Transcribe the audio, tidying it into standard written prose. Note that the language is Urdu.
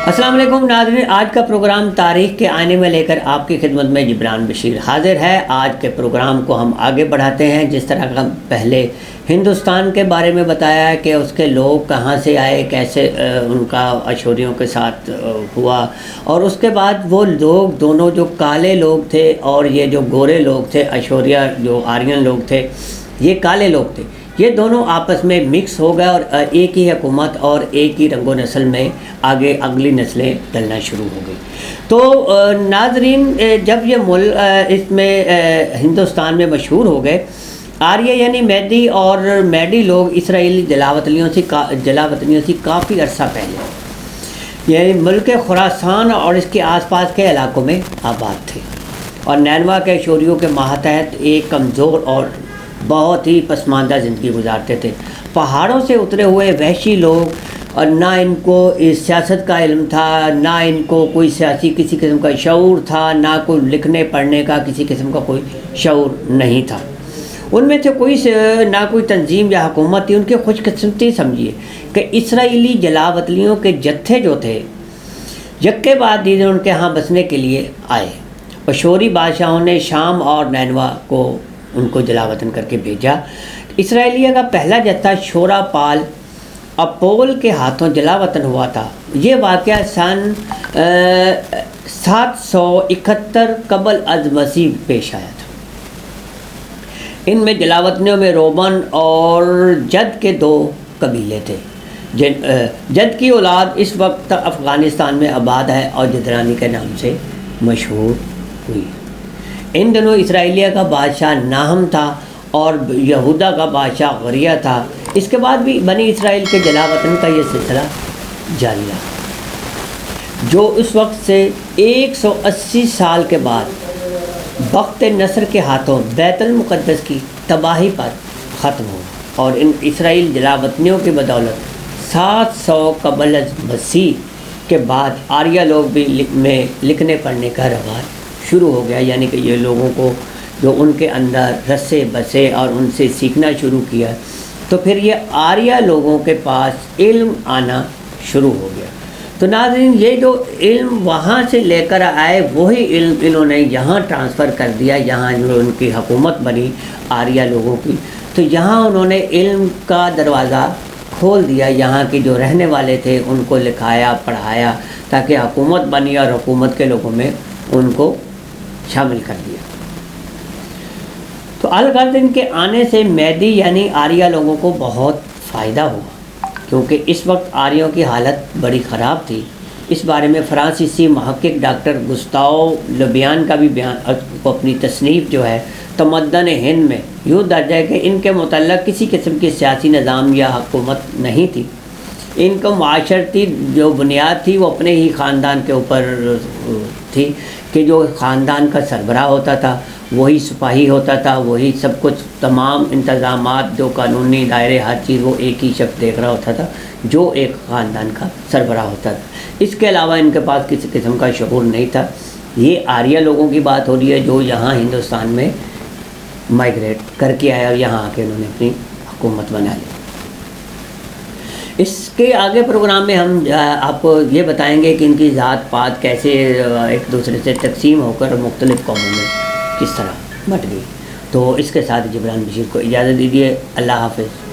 السلام علیکم ناظرین، آج کا پروگرام تاریخ کے آئینے میں لے کر آپ کی خدمت میں جبران بشیر حاضر ہے۔ آج کے پروگرام کو ہم آگے بڑھاتے ہیں۔ جس طرح ہم پہلے ہندوستان کے بارے میں بتایا ہے کہ اس کے لوگ کہاں سے آئے، کیسے ان کا اشوریوں کے ساتھ ہوا، اور اس کے بعد وہ لوگ دونوں جو کالے لوگ تھے اور یہ جو گورے لوگ تھے، اشوریہ جو آرین لوگ تھے، یہ کالے لوگ تھے، یہ دونوں آپس میں مکس ہو گئے اور ایک ہی حکومت اور ایک ہی رنگ و نسل میں آگے اگلی نسلیں ڈلنا شروع ہو گئی۔ تو ناظرین، جب یہ ملک اس میں ہندوستان میں مشہور ہو گئے، آریہ یعنی میدی اور میڈی لوگ اسرائیلی جلاوطنیوں سے کافی عرصہ پہلے یعنی ملک خراسان اور اس کے آس پاس کے علاقوں میں آباد تھے، اور نینوا کے اشوریوں کے ماتحت ایک کمزور اور بہت ہی پسماندہ زندگی گزارتے تھے۔ پہاڑوں سے اترے ہوئے وحشی لوگ، اور نہ ان کو سیاست کا علم تھا، نہ ان کو کوئی سیاسی کسی قسم کا شعور تھا، نہ کوئی لکھنے پڑھنے کا کسی قسم کا کوئی شعور نہیں تھا۔ ان میں سے نہ کوئی تنظیم یا حکومت تھی۔ ان کی خوش قسمتی سمجھیے کہ اسرائیلی جلاوطنیوں کے جتھے جو تھے یکے بعد دیگر ان کے ہاں بسنے کے لیے آئے۔ اشوری بادشاہوں نے شام اور نینوا کو ان کو جلاوطن کر کے بھیجا۔ اسرائیلیہ کا پہلا جتھا شورا پال اپول کے ہاتھوں جلاوطن ہوا تھا۔ یہ واقعہ سن 771 قبل از مسیح پیش آیا تھا۔ ان میں جلاوطنیوں میں رومن اور جد کے دو قبیلے تھے۔ جد کی اولاد اس وقت افغانستان میں آباد ہے اور جدرانی کے نام سے مشہور ہوئی۔ ان دنوں اسرائیلیہ کا بادشاہ ناہم تھا اور یہودا کا بادشاہ غریہ تھا۔ اس کے بعد بھی بنی اسرائیل کے جلاوطن کا یہ سلسلہ جاری رہا، جو اس وقت سے 180 سال کے بعد بخت نصر کے ہاتھوں بیت المقدس کی تباہی پر ختم ہوا، اور ان اسرائیل جلاوطنیوں کی بدولت 700 قبل از مسیح کے بعد آریہ لوگ بھی میں لکھنے پڑھنے کا رواج شروع ہو گیا، یعنی کہ یہ لوگوں کو جو ان کے اندر رسے بسے اور ان سے سیکھنا شروع کیا، تو پھر یہ آریہ لوگوں کے پاس علم آنا شروع ہو گیا۔ تو ناظرین، یہ جو علم وہاں سے لے کر آئے وہی علم انہوں نے یہاں ٹرانسفر کر دیا، یہاں ان کی حکومت بنی آریہ لوگوں کی، تو یہاں انہوں نے علم کا دروازہ کھول دیا۔ یہاں کے جو رہنے والے تھے ان کو لکھایا پڑھایا تاکہ حکومت بنی، اور حکومت کے لوگوں میں ان کو شامل کر دیا۔ تو الغرض ان کے آنے سے میدی یعنی آریہ لوگوں کو بہت فائدہ ہوا، کیونکہ اس وقت آریوں کی حالت بڑی خراب تھی۔ اس بارے میں فرانسیسی محقق ڈاکٹر گستاو لوبیان کا بھی بیان اپنی تصنیف جو ہے تمدن ہند میں یوں درج ہے کہ ان کے متعلق کسی قسم کی سیاسی نظام یا حکومت نہیں تھی۔ ان کو معاشرتی جو بنیاد تھی وہ اپنے ہی خاندان کے اوپر تھی، کہ جو خاندان کا سربراہ ہوتا تھا وہی سپاہی ہوتا تھا، وہی سب کچھ تمام انتظامات جو قانونی دائرے ہر چیز وہ ایک ہی شخص دیکھ رہا ہوتا تھا جو ایک خاندان کا سربراہ ہوتا تھا۔ اس کے علاوہ ان کے پاس کسی قسم کا شعور نہیں تھا۔ یہ آریہ لوگوں کی بات ہو رہی ہے جو یہاں ہندوستان میں مائیگریٹ کر کے آیا اور یہاں آ کے انہوں نے اپنی حکومت بنا لی۔ اس کے آگے پروگرام میں ہم آپ کو یہ بتائیں گے کہ ان کی ذات پات کیسے ایک دوسرے سے تقسیم ہو کر مختلف قوموں میں کس طرح بٹ گئی۔ تو اس کے ساتھ جبران بشیر کو اجازت دیجیے۔ اللہ حافظ۔